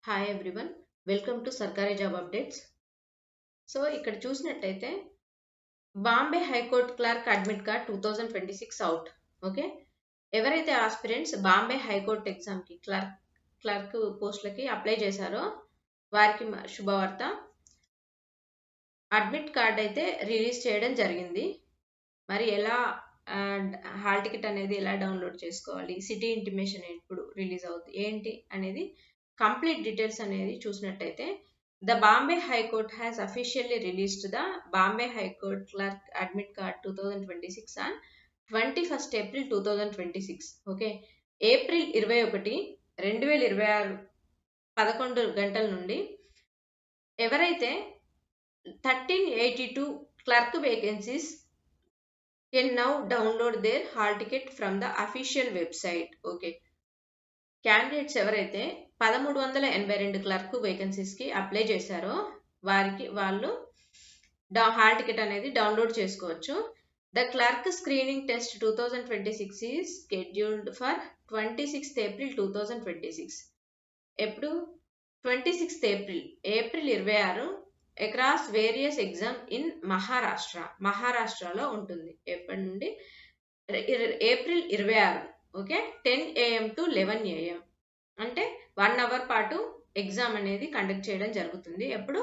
Hi everyone, welcome to సర్కారీ job updates. So ఇక్కడ చూసినట్టయితే Bombay high court clerk admit card 2026 out. Okay, ఎవరైతే aspirants Bombay high court ఎగ్జామ్కి క్లర్క్ పోస్టులకి అప్లై చేశారో వారికి శుభవార్త. అడ్మిట్ కార్డ్ అయితే రిలీజ్ చేయడం జరిగింది. మరి ఎలా హాల్ టికెట్ అనేది ఎలా డౌన్లోడ్ చేసుకోవాలి, సిటీ ఇంటిమేషన్ ఎప్పుడు రిలీజ్ అవుతుంది ఏంటి అనేది కంప్లీట్ డీటెయిల్స్ అనేది చూసినట్టయితే the Bombay high court has officially released the Bombay high court clerk admit card 2026 on 21st April 2026. Okay, April 21, 2026 11 గంటల నుండి ఎవరైతే 1382 clerk vacancies can now download their hall ticket from the official website. Okay, candidates ఎవరైతే 1382 clerk వేకెన్సీస్కి apply చేశారో వాళ్ళు hall ticket అనేది download చేసుకోవచ్చు. The clerk screening test 2026 is scheduled for 26th April 2026. ఎప్పుడు 26th April 26 across various exam in మహారాష్ట్రలో ఉంటుంది. ఎప్పటి నుండి April 26, okay, 10 AM to 11 AM అంటే 1 hour పాటు ఎగ్జామ్ అనేది కండక్ట్ చేయడం జరుగుతుంది. ఎప్పుడు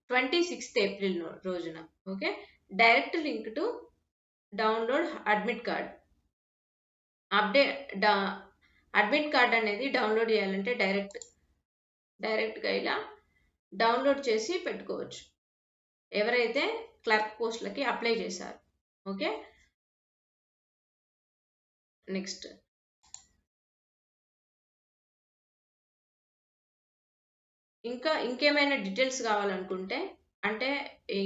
26th April రోజున. Okay, direct link to download admit card. Admit card అనేది డౌన్లోడ్ చేయాలంటే డైరెక్ట్గా ఇలా డౌన్లోడ్ చేసి పెట్టుకోవచ్చు ఎవరైతే క్లర్క్ పోస్టులకి అప్లై చేశారు. ఓకే, నెక్స్ట్ ఇంకేమైనా డీటెయిల్స్ కావాలనుకుంటే అంటే ఈ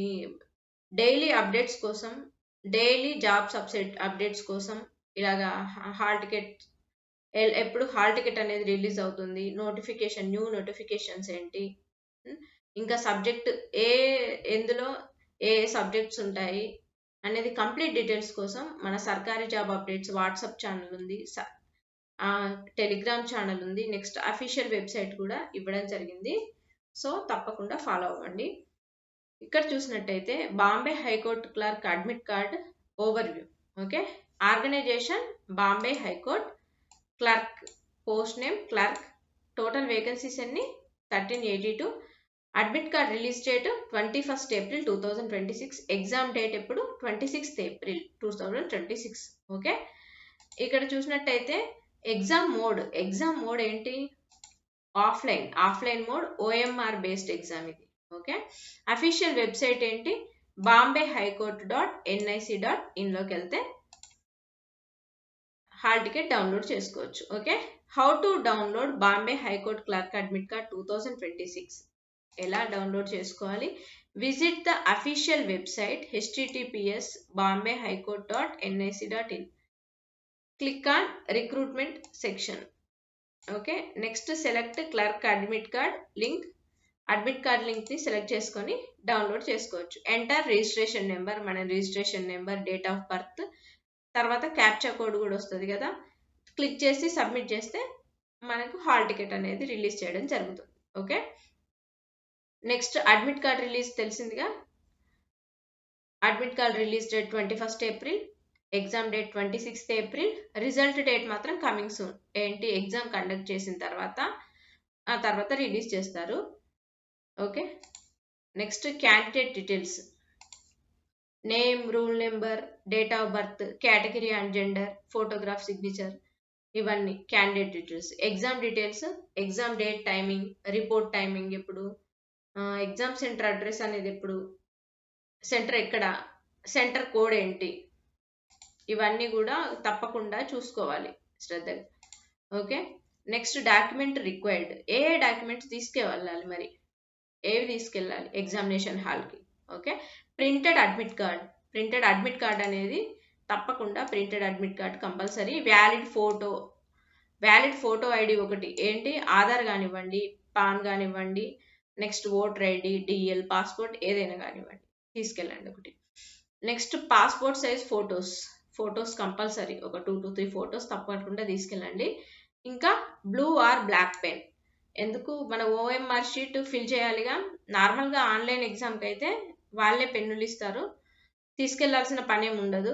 డైలీ అప్డేట్స్ కోసం, డైలీ జాబ్స్ అప్డేట్స్ కోసం ఇలాగా హాల్ టికెట్ ఎప్పుడు హాల్ టికెట్ అనేది రిలీజ్ అవుతుంది, న్యూ నోటిఫికేషన్స్ ఏంటి, ఇంకా సబ్జెక్ట్ ఎందులో ఏ సబ్జెక్ట్స్ ఉంటాయి అనేది కంప్లీట్ డీటెయిల్స్ కోసం మన సర్కారీ జాబ్ అప్డేట్స్ వాట్సాప్ ఛానల్ ఉంది, టెలిగ్రామ్ ఛానల్ ఉంది, నెక్స్ట్ అఫీషియల్ వెబ్సైట్ కూడా ఇవ్వడం జరిగింది. సో తప్పకుండా ఫాలో అవ్వండి. ఇక్కడ చూసినట్టయితే Bombay high court clerk admit card overview. Okay, organization Bombay high court, clerk post name clerk, total vacancies అన్ని 1382, admit card release date 21st April 2026, exam date ఎప్పుడు 26th April 2026. ఓకే, ఇక్కడ చూసినట్టయితే ఎగ్జామ్ మోడ్ ఏంటి, offline mode, OMR based exam ఇది. Okay, official website ఏంటి, bombay.highcourt.nic.in లోకి వెళ్తే hall ticket download చేసుకోవచ్చు. Okay, how to download Bombay high court clerk admit card 2026 ఎలా డౌన్లోడ్ చేసుకోవాలి, visit the official website https://bombay.highcourt.nic.in, click on recruitment section. Okay, next select clerk admit card link ని select చేసుకొని download చేసుకోవచ్చు. Enter registration number, మన registration number, date of birth, తర్వాత captcha code కూడా వస్తుంది కదా, క్లిక్ చేసి సబ్మిట్ చేస్తే మనకు హాల్ టికెట్ అనేది రిలీజ్ చేయడం జరుగుతుంది. Okay, next admit card release తెలిసిందిగా, admit card release date 21st April, exam date 26th April, result date మాత్రం కమింగ్ సూన్. ఏంటి, ఎగ్జామ్ కండక్ట్ చేసిన తర్వాత రిలీజ్ చేస్తారు. Okay, next candidate details, name, roll number, date of birth, category and gender, photograph, signature, ఇవన్నీ candidate details. Exam details, exam date, timing, report timing ఎప్పుడు, exam centre address అనేది ఎప్పుడు, centre ఎక్కడ, centre code ఏంటి, ఇవన్నీ కూడా తప్పకుండా చూసుకోవాలి శ్రద్ధగా. ఓకే, నెక్స్ట్ డాక్యుమెంట్ రిక్వైర్డ్, ఏ డాక్యుమెంట్స్ తీసుకెళ్ళాలి, మరి ఏవి తీసుకెళ్ళాలి ఎగ్జామినేషన్ హాల్కి. ఓకే, ప్రింటెడ్ అడ్మిట్ కార్డ్ అనేది తప్పకుండా printed admit card compulsory, valid photo ID ఒకటి, ఏంటి ఆధార్ కానివ్వండి, పాన్ కానివ్వండి, next voter ID, DL, passport ఏదైనా కానివ్వండి తీసుకెళ్ళండి ఒకటి. Next passport size photos compulsory, ఒక 2 to 3 ఫొటోస్ తప్పకుండా తీసుకెళ్ళండి. ఇంకా బ్లూ ఆర్ బ్లాక్ పెన్, ఎందుకు మన ఓఎంఆర్ షీట్ ఫిల్ చేయాలిగా. నార్మల్గా ఆన్లైన్ ఎగ్జామ్కి అయితే వాళ్ళే పెన్నులు ఇస్తారు, తీసుకెళ్లాల్సిన పని ఏమి ఉండదు.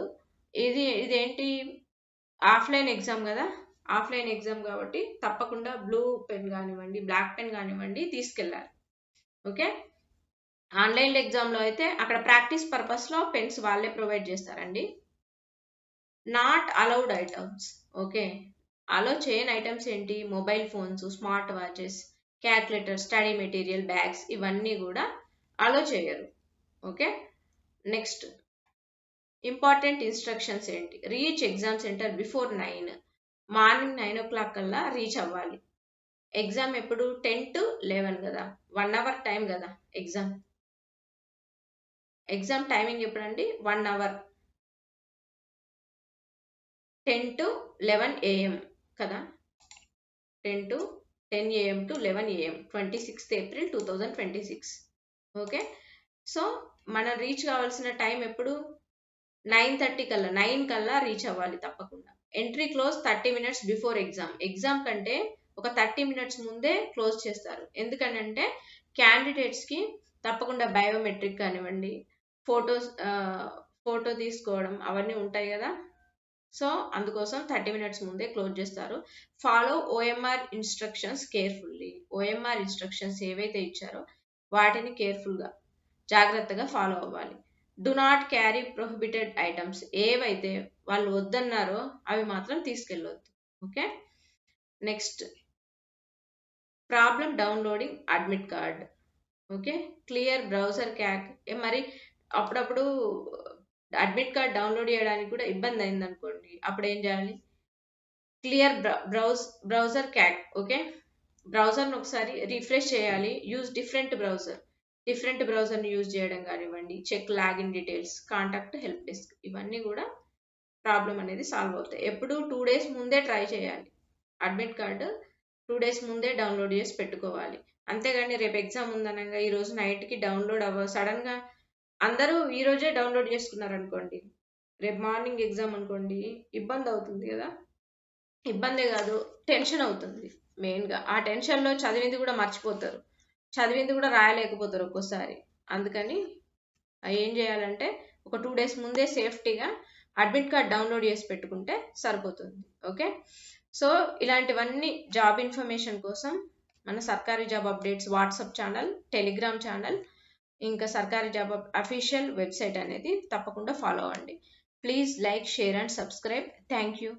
ఇదేంటి ఆఫ్లైన్ ఎగ్జామ్ కదా, ఆఫ్లైన్ ఎగ్జామ్ కాబట్టి తప్పకుండా బ్లూ పెన్ కానివ్వండి, బ్లాక్ పెన్ కానివ్వండి తీసుకెళ్ళాలి. ఓకే, ఆన్లైన్ ఎగ్జామ్లో అయితే అక్కడ ప్రాక్టీస్ పర్పస్లో పెన్స్ వాళ్ళే ప్రొవైడ్ చేస్తారండి. Not allowed items. ఓకే, అలో చేయని ఐటమ్స్ ఏంటి, mobile phones, smart watches, calculator, study material, bags, ఇవన్నీ కూడా అలో చేయరు. ఓకే, నెక్స్ట్ ఇంపార్టెంట్ ఇన్స్ట్రక్షన్స్ ఏంటి, reach exam centre before 9, morning 9 o'clock కల్లా రీచ్ అవ్వాలి. ఎగ్జామ్ ఎప్పుడు 10 to 11 కదా, 1 hour టైం కదా ఎగ్జామ్. ఎగ్జామ్ టైమింగ్ ఎప్పుడండి, 1 hour, 10 to 11 AM కదా, 10 AM to 11 AM, 26th April 2026. Okay, so మనం రీచ్ కావాల్సిన టైం ఎప్పుడు, 9:30 కల్లా, 9 కల్లా రీచ్ అవ్వాలి తప్పకుండా. Entry close 30 minutes before exam. Exam కంటే ఒక 30 minutes ముందే క్లోజ్ చేస్తారు. ఎందుకంటే క్యాండిడేట్స్కి తప్పకుండా బయోమెట్రిక్ కానివ్వండి, ఫోటో తీసుకోవడం అవన్నీ ఉంటాయి కదా, సో అందుకోసం 30 minutes ముందే క్లోజ్ చేస్తారు. Follow OMR instructions carefully. OMR instructions ఏవైతే ఇచ్చారో వాటిని కేర్ఫుల్గా జాగ్రత్తగా ఫాలో అవ్వాలి. Do not carry prohibited items. ఏవైతే వాళ్ళు వద్దన్నారో అవి మాత్రం తీసుకెళ్ళొద్దు. Okay, next problem downloading admit card. Okay, clear browser cache. మరి అప్పుడప్పుడు అడ్మిట్ కార్డ్ డౌన్లోడ్ చేయడానికి కూడా ఇబ్బంది అయింది అనుకోండి, అప్పుడు ఏం చేయాలి, క్లియర్ బ్రౌజర్ క్యాక్. ఓకే, బ్రౌజర్ను ఒకసారి రిఫ్రెష్ చేయాలి. యూజ్ డిఫరెంట్ బ్రౌజర్ని యూజ్ చేయడం కానివ్వండి, check login details, contact help desk, ఇవన్నీ కూడా ప్రాబ్లం అనేది సాల్వ్ అవుతాయి. ఎప్పుడు 2 days ముందే ట్రై చేయాలి. అడ్మిట్ కార్డు 2 days ముందే డౌన్లోడ్ చేసి పెట్టుకోవాలి. అంతేగాని రేపు ఎగ్జామ్ ఉందనగా ఈరోజు నైట్కి డౌన్లోడ్ సడన్గా అందరూ ఈ రోజే డౌన్లోడ్ చేసుకున్నారు అనుకోండి, రేపు మార్నింగ్ ఎగ్జామ్ అనుకోండి, ఇబ్బంది అవుతుంది కదా. ఇబ్బందే కాదు, టెన్షన్ అవుతుంది మెయిన్గా. ఆ టెన్షన్లో చదివింది కూడా మర్చిపోతారు, చదివింది కూడా రాయలేకపోతారు ఒక్కోసారి. అందుకని ఏం చేయాలంటే ఒక 2 days ముందే సేఫ్టీగా అడ్మిట్ కార్డ్ డౌన్లోడ్ చేసి పెట్టుకుంటే సరిపోతుంది. ఓకే, సో ఇలాంటివన్నీ జాబ్ ఇన్ఫర్మేషన్ కోసం మన సర్కారీ job updates WhatsApp channel, Telegram channel, ఇంకా సర్కారీ జాబ్ అఫీషియల్ వెబ్సైట్ అనేది తప్పకుండా ఫాలో అవ్వండి. Please like, share and subscribe. Thank you.